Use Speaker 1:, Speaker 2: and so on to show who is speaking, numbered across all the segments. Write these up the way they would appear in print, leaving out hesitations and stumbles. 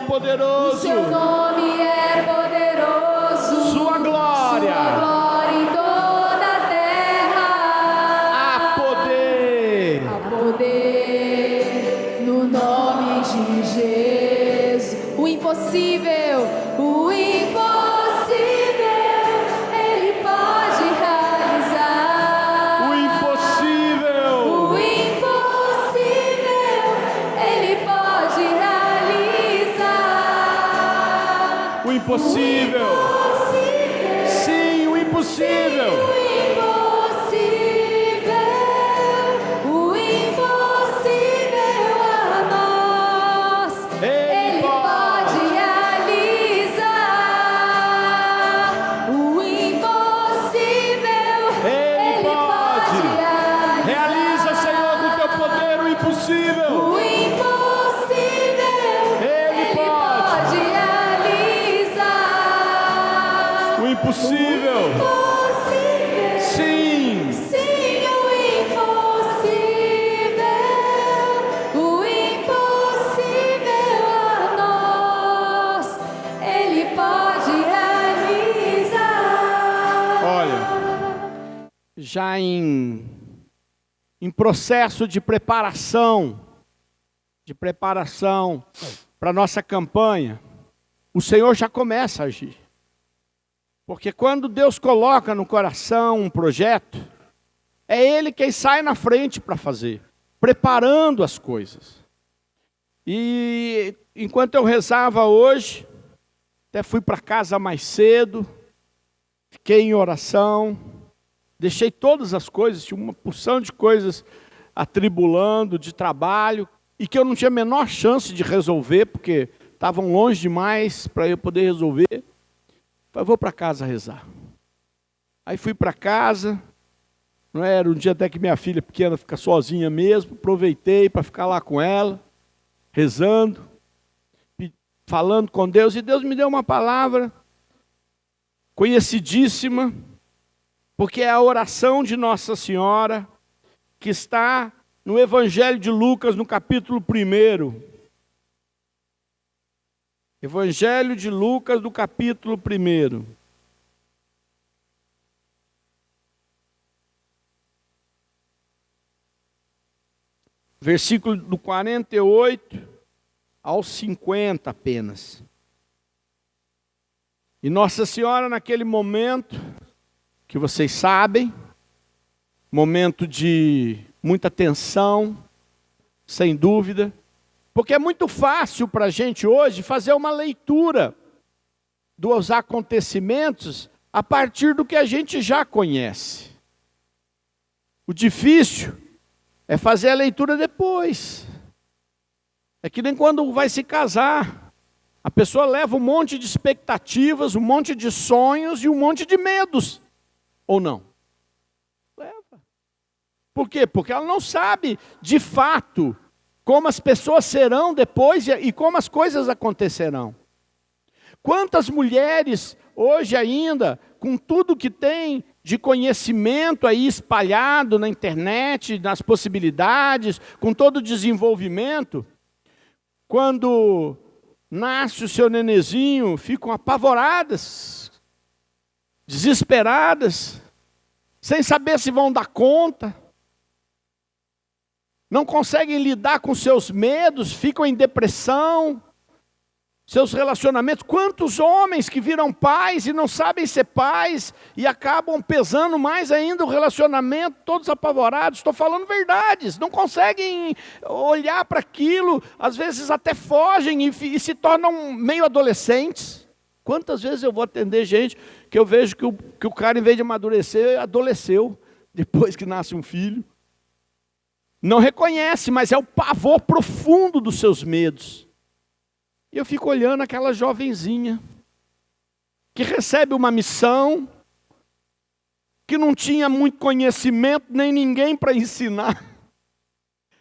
Speaker 1: poderoso.
Speaker 2: Seu nome é poderoso.
Speaker 1: Sua glória.
Speaker 2: Sua glória em toda a terra.
Speaker 1: Há poder.
Speaker 2: Há poder no nome de Jesus. O impossível, Ele pode realizar.
Speaker 1: O impossível.
Speaker 2: O impossível, Ele pode realizar.
Speaker 1: O impossível. Sim, o impossível.
Speaker 2: O impossível a nós, Ele pode realizar. O impossível,
Speaker 1: Ele pode.
Speaker 2: realizar.
Speaker 1: Realiza, Senhor, com teu poder o impossível.
Speaker 2: O impossível,
Speaker 1: Ele pode.
Speaker 2: realizar.
Speaker 1: O impossível. Sim.
Speaker 2: Sim, o impossível a nós, Ele pode realizar.
Speaker 1: Olha, já em processo de preparação para nossa campanha, o Senhor já começa a agir. Porque quando Deus coloca no coração um projeto, é Ele quem sai na frente para fazer, preparando as coisas. E enquanto eu rezava hoje, até fui para casa mais cedo, fiquei em oração, deixei todas as coisas, tinha uma porção de coisas atribulando, de trabalho, e que eu não tinha a menor chance de resolver, porque estavam longe demais para eu poder resolver. Falei, vou para casa rezar. Aí fui para casa, não era um dia até que minha filha pequena fica sozinha mesmo, aproveitei para ficar lá com ela, rezando, falando com Deus, e Deus me deu uma palavra conhecidíssima, porque é a oração de Nossa Senhora, que está no Evangelho de Lucas, no capítulo 1. Evangelho de Lucas, do capítulo 1. Versículo do 48 ao 50 apenas. E Nossa Senhora, naquele momento, que vocês sabem, momento de muita tensão, sem dúvida, porque é muito fácil para a gente hoje fazer uma leitura dos acontecimentos a partir do que a gente já conhece. O difícil é fazer a leitura depois. É que nem quando vai se casar. A pessoa leva um monte de expectativas, um monte de sonhos e um monte de medos. Ou não? Leva. Por quê? Porque ela não sabe, de fato, como as pessoas serão depois e como as coisas acontecerão. Quantas mulheres hoje ainda, com tudo que tem de conhecimento aí espalhado na internet, nas possibilidades, com todo o desenvolvimento, quando nasce o seu nenezinho, ficam apavoradas, desesperadas, sem saber se vão dar conta, não conseguem lidar com seus medos, ficam em depressão, seus relacionamentos. Quantos homens que viram pais e não sabem ser pais e acabam pesando mais ainda o relacionamento, todos apavorados. Estou falando verdades, não conseguem olhar para aquilo, às vezes até fogem e se tornam meio adolescentes. Quantas vezes eu vou atender gente que eu vejo que o cara, em vez de amadurecer, adoleceu depois que nasce um filho. Não reconhece, mas é o pavor profundo dos seus medos. E eu fico olhando aquela jovenzinha que recebe uma missão, que não tinha muito conhecimento, nem ninguém para ensinar.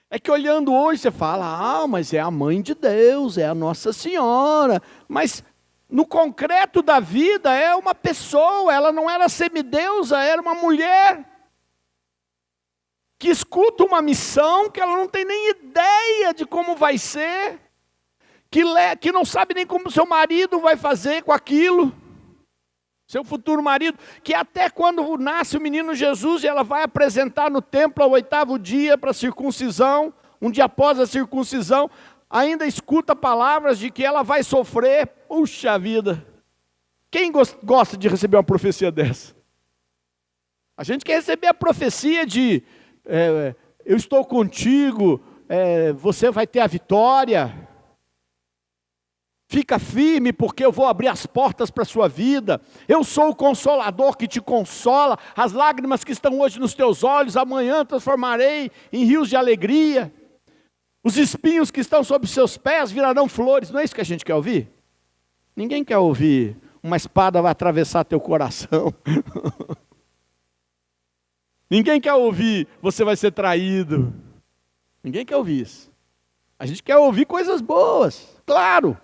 Speaker 1: É que olhando hoje você fala, mas é a mãe de Deus, é a Nossa Senhora. Mas no concreto da vida é uma pessoa, ela não era semideusa, era uma mulher que escuta uma missão que ela não tem nem ideia de como vai ser, que não sabe nem como seu marido vai fazer com aquilo, seu futuro marido, que até quando nasce o menino Jesus, ela vai apresentar no templo ao 8º dia para a circuncisão, um dia após a circuncisão, ainda escuta palavras de que ela vai sofrer. Puxa vida! Quem gosta de receber uma profecia dessa? A gente quer receber a profecia de eu estou contigo, você vai ter a vitória. Fica firme porque eu vou abrir as portas para a sua vida. Eu sou o consolador que te consola. As lágrimas que estão hoje nos teus olhos, amanhã transformarei em rios de alegria. Os espinhos que estão sobre os seus pés virarão flores. Não é isso que a gente quer ouvir? Ninguém quer ouvir uma espada vai atravessar teu coração. Ninguém quer ouvir você vai ser traído. Ninguém quer ouvir isso. A gente quer ouvir coisas boas, claro.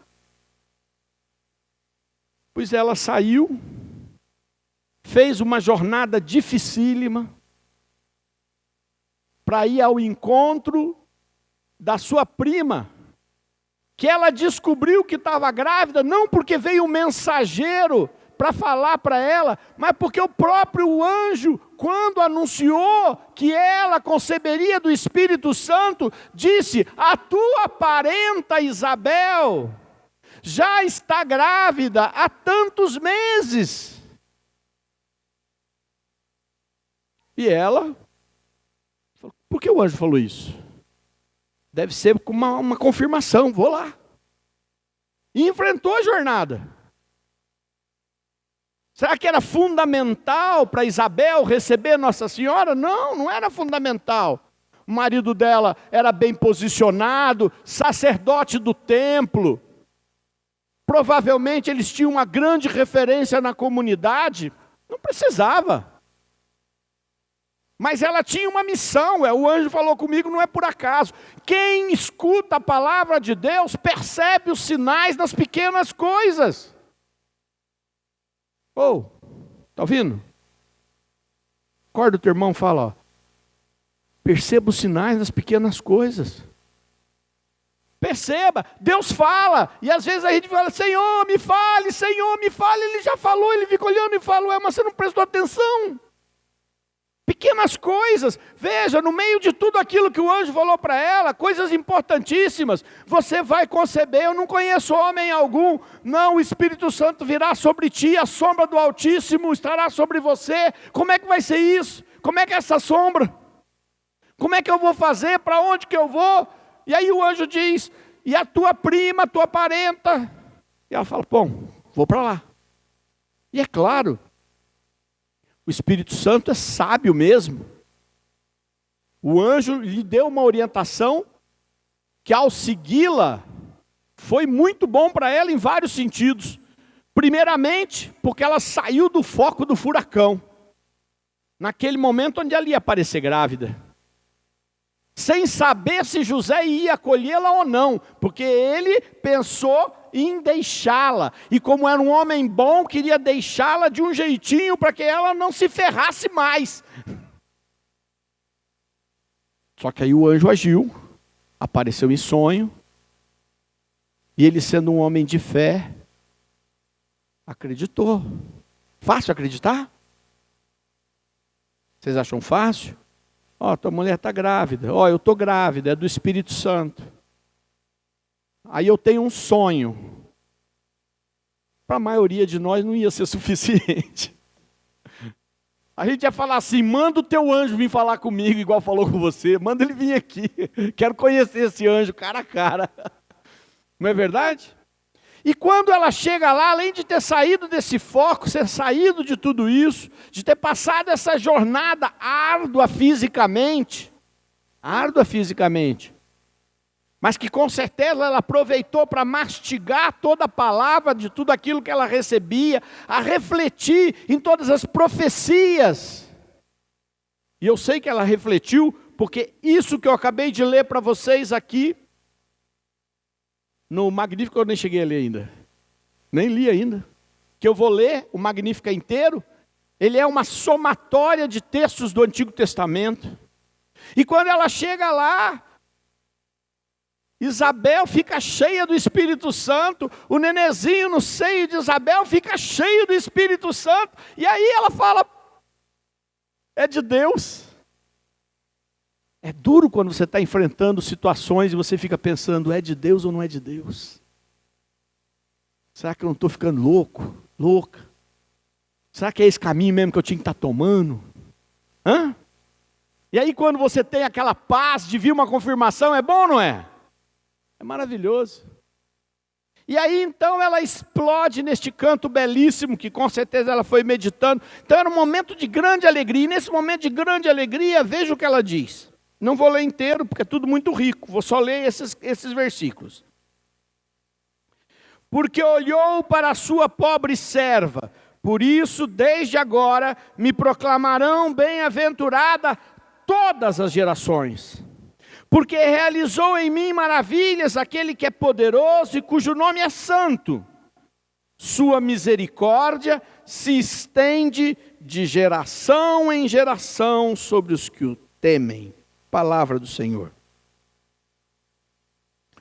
Speaker 1: Pois ela saiu, fez uma jornada dificílima para ir ao encontro da sua prima, que ela descobriu que estava grávida, não porque veio um mensageiro para falar para ela, mas porque o próprio anjo, quando anunciou que ela conceberia do Espírito Santo, disse: a tua parenta Isabel já está grávida há tantos meses. E ela, por que o anjo falou isso? Deve ser uma confirmação, vou lá. E enfrentou a jornada. Será que era fundamental para Isabel receber Nossa Senhora? Não, não era fundamental. O marido dela era bem posicionado, sacerdote do templo. Provavelmente eles tinham uma grande referência na comunidade. Não precisava. Mas ela tinha uma missão. O anjo falou comigo, não é por acaso. Quem escuta a palavra de Deus percebe os sinais nas pequenas coisas. Está ouvindo? Acorda o teu irmão e fala, ó, perceba os sinais nas pequenas coisas. Perceba, Deus fala, e às vezes a gente fala, Senhor, me fale, Ele já falou, ele fica olhando e fala, mas você não prestou atenção. Pequenas coisas, veja, no meio de tudo aquilo que o anjo falou para ela, coisas importantíssimas, você vai conceber, eu não conheço homem algum, não, o Espírito Santo virá sobre ti, a sombra do Altíssimo estará sobre você. Como é que vai ser isso? Como é que é essa sombra? Como é que eu vou fazer? Para onde que eu vou? E aí o anjo diz, e a tua prima, tua parenta? E ela fala, bom, vou para lá. E é claro, o Espírito Santo é sábio mesmo. O anjo lhe deu uma orientação que ao segui-la, foi muito bom para ela em vários sentidos. Primeiramente, porque ela saiu do foco do furacão. Naquele momento onde ela ia aparecer grávida. Sem saber se José ia acolhê-la ou não, porque ele pensou em deixá-la, e como era um homem bom, queria deixá-la de um jeitinho para que ela não se ferrasse mais. Só que aí o anjo agiu, apareceu em sonho, e ele, sendo um homem de fé, acreditou. Fácil acreditar? Vocês acham fácil? Tua mulher está grávida. Eu estou grávida, é do Espírito Santo. Aí eu tenho um sonho. Para a maioria de nós não ia ser suficiente. A gente ia falar assim, manda o teu anjo vir falar comigo, igual falou com você. Manda ele vir aqui. Quero conhecer esse anjo cara a cara. Não é verdade? E quando ela chega lá, além de ter saído desse foco, ser saído de tudo isso, de ter passado essa jornada árdua fisicamente, mas que com certeza ela aproveitou para mastigar toda a palavra de tudo aquilo que ela recebia, a refletir em todas as profecias. E eu sei que ela refletiu, porque isso que eu acabei de ler para vocês aqui, no Magnífico eu nem cheguei a ler ainda. Nem li ainda. Que eu vou ler o Magnífico inteiro. Ele é uma somatória de textos do Antigo Testamento. E quando ela chega lá, Isabel fica cheia do Espírito Santo, o nenezinho no seio de Isabel fica cheio do Espírito Santo, e aí ela fala, é de Deus. É duro quando você está enfrentando situações e você fica pensando, é de Deus ou não é de Deus? Será que eu não estou ficando louca? Será que é esse caminho mesmo que eu tinha que estar tomando? Hã? E aí quando você tem aquela paz de vir uma confirmação, é bom ou não é? É maravilhoso. E aí então ela explode neste canto belíssimo, que com certeza ela foi meditando. Então era um momento de grande alegria, e nesse momento de grande alegria, veja o que ela diz. Não vou ler inteiro, porque é tudo muito rico, vou só ler esses versículos. Porque olhou para a sua pobre serva, por isso desde agora me proclamarão bem-aventurada todas as gerações. Porque realizou em mim maravilhas aquele que é poderoso e cujo nome é santo. Sua misericórdia se estende de geração em geração sobre os que o temem. Palavra do Senhor.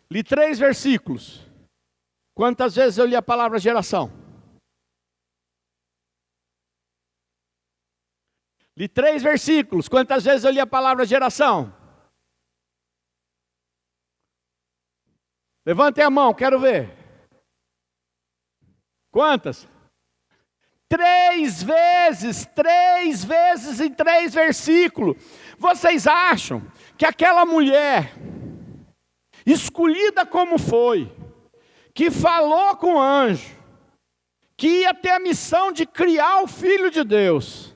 Speaker 1: Li 3 versículos. Quantas vezes eu li a palavra geração? Li 3 versículos. Quantas vezes eu li a palavra geração? Levantem a mão, quero ver. Quantas? 3 vezes em 3 versículos. Vocês acham que aquela mulher, escolhida como foi, que falou com o anjo, que ia ter a missão de criar o Filho de Deus,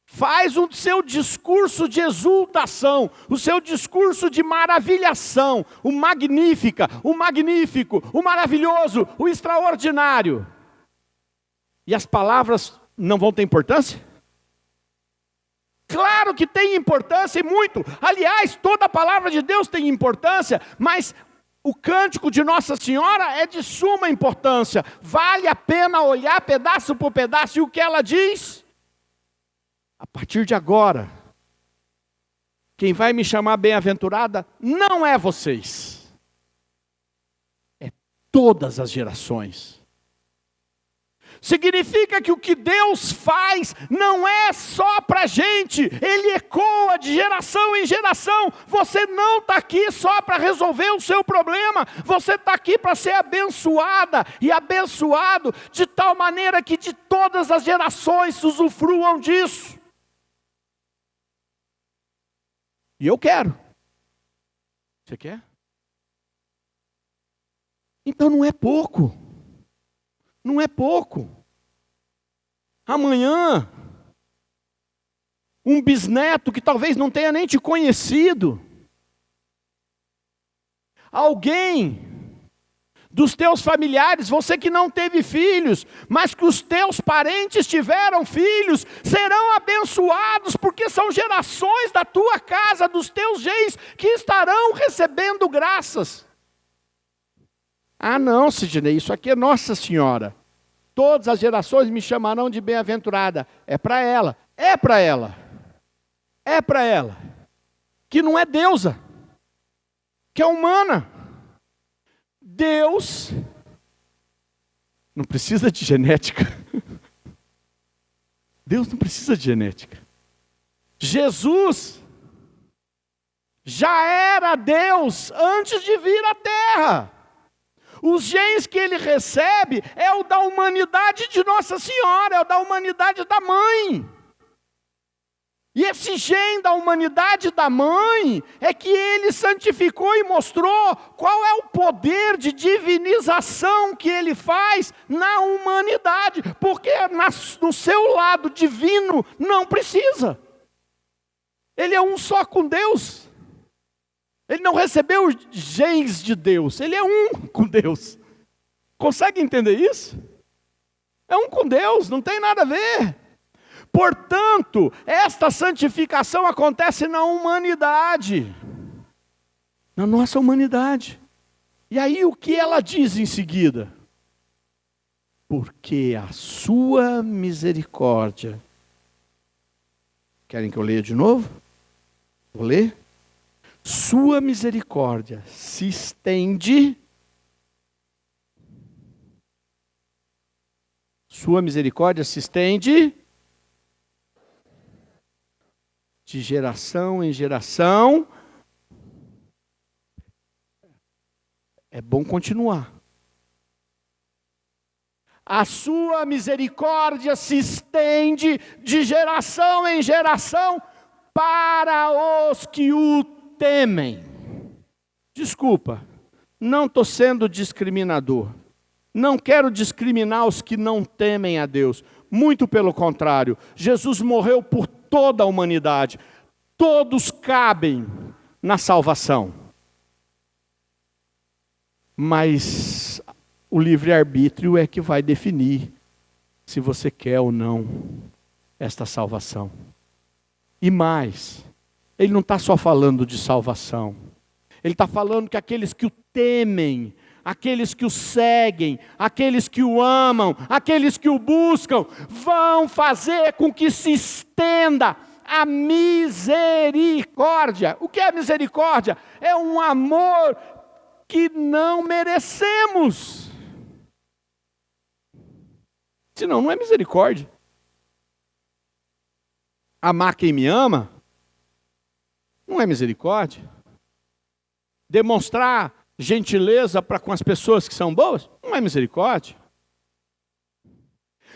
Speaker 1: faz o seu discurso de exultação, o seu discurso de maravilhação, o magnífica, o magnífico, o maravilhoso, o extraordinário. E as palavras não vão ter importância? Claro que tem importância e muito. Aliás, toda a palavra de Deus tem importância, mas o cântico de Nossa Senhora é de suma importância. Vale a pena olhar pedaço por pedaço e o que ela diz? A partir de agora, quem vai me chamar bem-aventurada não é vocês. É todas as gerações. Significa que o que Deus faz não é só para a gente, Ele ecoa de geração em geração. Você não está aqui só para resolver o seu problema, você está aqui para ser abençoada e abençoado de tal maneira que de todas as gerações usufruam disso. E eu quero. Você quer? Então não é pouco. Não é pouco. Amanhã, um bisneto que talvez não tenha nem te conhecido, alguém dos teus familiares, você que não teve filhos, mas que os teus parentes tiveram filhos, serão abençoados, porque são gerações da tua casa, dos teus genes, que estarão recebendo graças. Ah não, Sidney, isso aqui é Nossa Senhora. Todas as gerações me chamarão de bem-aventurada. É para ela, é para ela. É para ela. Que não é deusa, que é humana. Deus não precisa de genética. Deus não precisa de genética. Jesus já era Deus antes de vir à Terra. Os genes que ele recebe é o da humanidade de Nossa Senhora, é o da humanidade da mãe. E esse gene da humanidade da mãe é que ele santificou e mostrou qual é o poder de divinização que ele faz na humanidade, porque no seu lado divino não precisa. Ele é um só com Deus. Ele não recebeu os genes de Deus, ele é um com Deus. Consegue entender isso? É um com Deus, não tem nada a ver. Portanto, esta santificação acontece na humanidade. Na nossa humanidade. E aí o que ela diz em seguida? Porque a sua misericórdia. Querem que eu leia de novo? Vou ler? Sua misericórdia se estende. Sua misericórdia se estende de geração em geração. É bom continuar. A sua misericórdia se estende de geração em geração para os que o temem. Desculpa, não estou sendo discriminador. Não quero discriminar os que não temem a Deus. Muito pelo contrário. Jesus morreu por toda a humanidade. Todos cabem na salvação. Mas o livre-arbítrio é que vai definir se você quer ou não esta salvação. E mais, ele não está só falando de salvação. Ele está falando que aqueles que o temem, aqueles que o seguem, aqueles que o amam, aqueles que o buscam, vão fazer com que se estenda a misericórdia. O que é misericórdia? É um amor que não merecemos. Senão não é misericórdia. Amar quem me ama não é misericórdia. Demonstrar gentileza para com as pessoas que são boas não é misericórdia.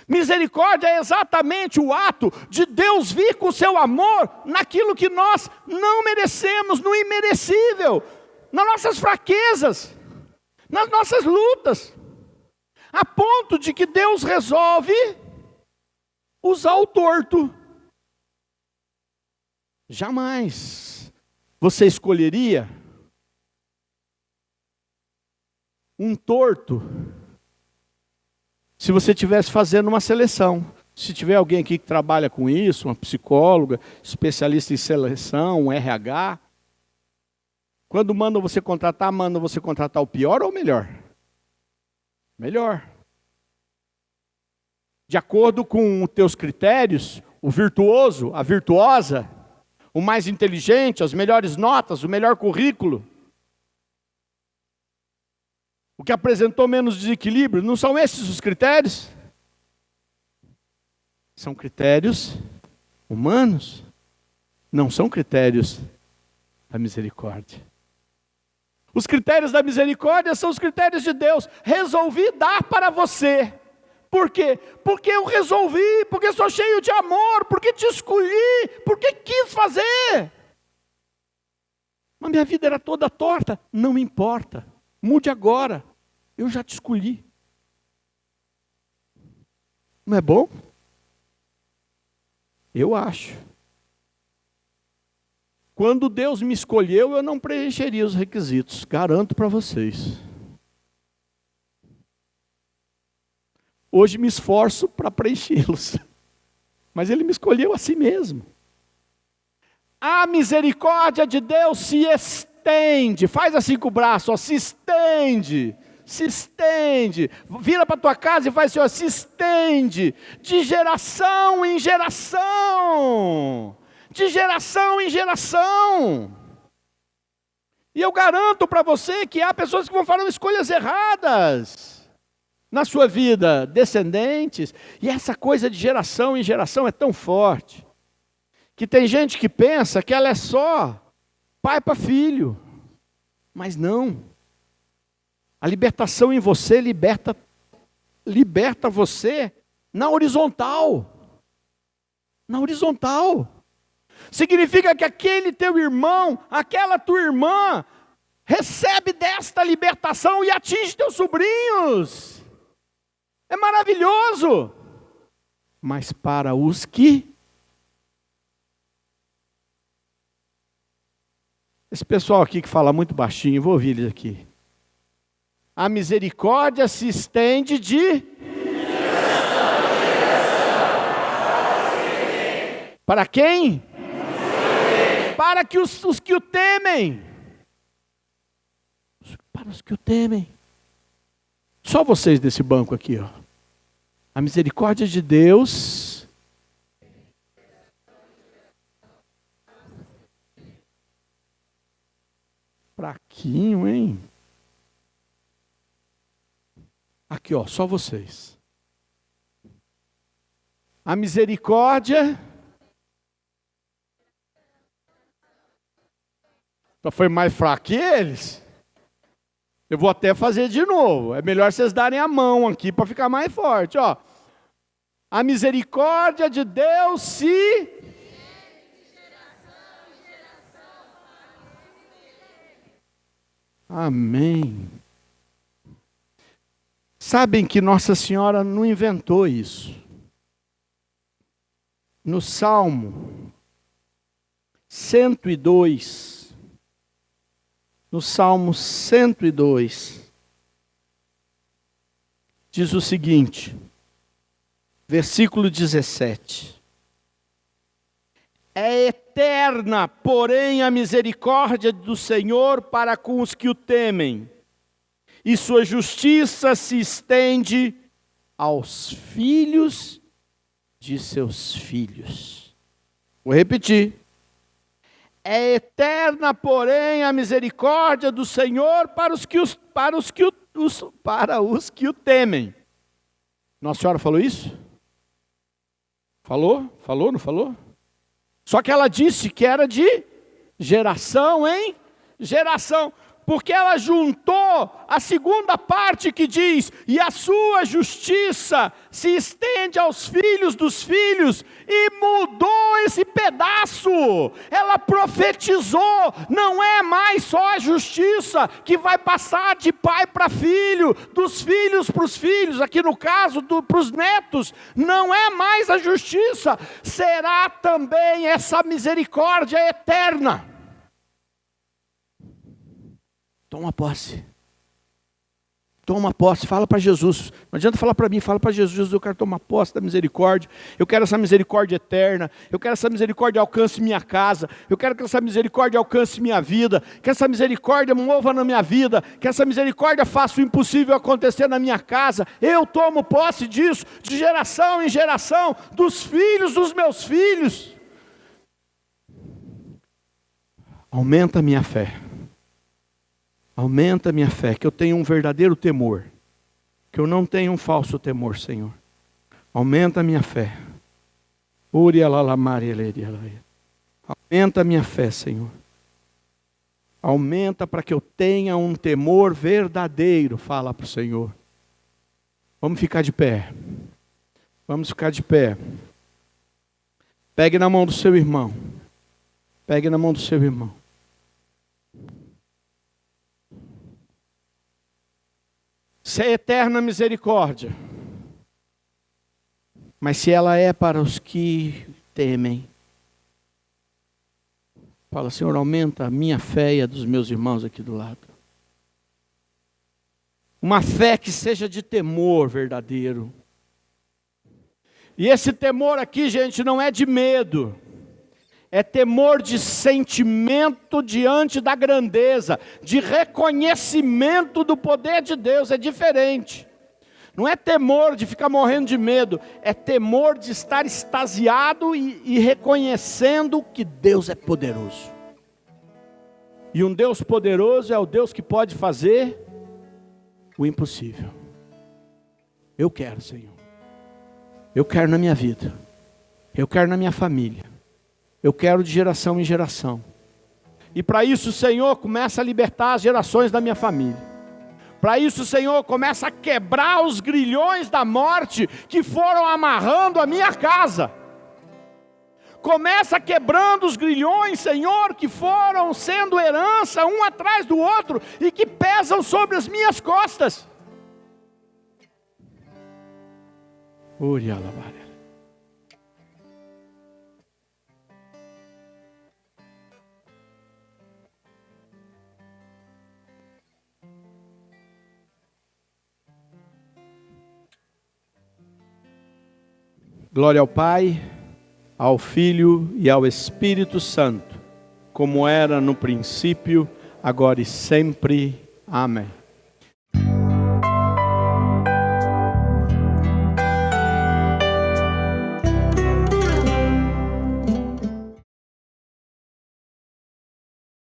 Speaker 1: Misericórdia é exatamente o ato de Deus vir com o seu amor naquilo que nós não merecemos, no imerecível, nas nossas fraquezas, nas nossas lutas, a ponto de que Deus resolve usar o torto. Jamais você escolheria um torto se você estivesse fazendo uma seleção. Se tiver alguém aqui que trabalha com isso, uma psicóloga, especialista em seleção, um RH, quando mandam você contratar o pior ou o melhor? Melhor. De acordo com os teus critérios, o virtuoso, a virtuosa, o mais inteligente, as melhores notas, o melhor currículo, o que apresentou menos desequilíbrio, não são esses os critérios? São critérios humanos, não são critérios da misericórdia. Os critérios da misericórdia são os critérios de Deus. Resolvi dar para você. Por quê? Porque eu resolvi, porque sou cheio de amor, porque te escolhi, porque quis fazer. Mas minha vida era toda torta. Não importa. Mude agora. Eu já te escolhi. Não é bom? Eu acho. Quando Deus me escolheu, eu não preencheria os requisitos. Garanto para vocês. Hoje me esforço para preenchê-los. Mas Ele me escolheu assim mesmo. A misericórdia de Deus se estende. Faz assim com o braço, ó, se estende. Se estende. Vira para a tua casa e faz assim, ó, se estende. De geração em geração. De geração em geração. E eu garanto para você que há pessoas que vão fazer escolhas erradas na sua vida, descendentes. E essa coisa de geração em geração é tão forte, que tem gente que pensa que ela é só pai para filho. Mas não. A libertação em você liberta você na horizontal. Na horizontal. Significa que aquele teu irmão, aquela tua irmã, recebe desta libertação e atinge teus sobrinhos. É maravilhoso. Mas para os que... Esse pessoal aqui que fala muito baixinho, vou ouvir eles aqui. A misericórdia se estende de... Para quem? Para que os que o temem. Para os que o temem. Só vocês desse banco aqui, ó. A misericórdia de Deus fraquinho, hein? Aqui, ó, só vocês. A misericórdia foi mais fraco que eles. Eu vou até fazer de novo. É melhor vocês darem a mão aqui para ficar mais forte, ó. A misericórdia de Deus se... Amém. Sabem que Nossa Senhora não inventou isso. No Salmo 102, no Salmo 102, diz o seguinte, versículo 17. É eterna, porém, a misericórdia do Senhor para com os que o temem, e sua justiça se estende aos filhos de seus filhos. Vou repetir. É eterna, porém, a misericórdia do Senhor para os que o temem. Nossa Senhora falou isso? Falou? Falou, não falou? Só que ela disse que era de geração em geração. Porque ela juntou a segunda parte que diz, e a sua justiça se estende aos filhos dos filhos, e mudou esse pedaço. Ela profetizou, não é mais só a justiça que vai passar de pai para filho, dos filhos para os filhos, aqui no caso para os netos, não é mais a justiça, será também essa misericórdia eterna. Toma posse. Toma posse, fala para Jesus. Não adianta falar para mim, fala para Jesus. Jesus, eu quero tomar posse da misericórdia. Eu quero essa misericórdia eterna. Eu quero essa misericórdia alcance minha casa. Eu quero que essa misericórdia alcance minha vida. Que essa misericórdia mova na minha vida. Que essa misericórdia faça o impossível acontecer na minha casa. Eu tomo posse disso, de geração em geração, dos filhos dos meus filhos. Aumenta a minha fé. Aumenta a minha fé, que eu tenha um verdadeiro temor. Que eu não tenha um falso temor, Senhor. Aumenta a minha fé. Aumenta a minha fé, Senhor. Aumenta para que eu tenha um temor verdadeiro. Fala para o Senhor. Vamos ficar de pé. Vamos ficar de pé. Pegue na mão do seu irmão. Pegue na mão do seu irmão. Se é eterna misericórdia, mas se ela é para os que temem, fala, Senhor, aumenta a minha fé e a dos meus irmãos aqui do lado. Uma fé que seja de temor verdadeiro. E esse temor aqui, gente, não é de medo. É temor de sentimento diante da grandeza, de reconhecimento do poder de Deus, é diferente. Não é temor de ficar morrendo de medo, é temor de estar extasiado e reconhecendo que Deus é poderoso. E um Deus poderoso é o Deus que pode fazer o impossível. Eu quero, Senhor. Eu quero na minha vida. Eu quero na minha família. Eu quero de geração em geração. E para isso, Senhor, começa a libertar as gerações da minha família. Para isso, Senhor, começa a quebrar os grilhões da morte que foram amarrando a minha casa. Começa quebrando os grilhões, Senhor, que foram sendo herança um atrás do outro e que pesam sobre as minhas costas. Urialabaré. Glória ao Pai, ao Filho e ao Espírito Santo, como era no princípio, agora e sempre. Amém.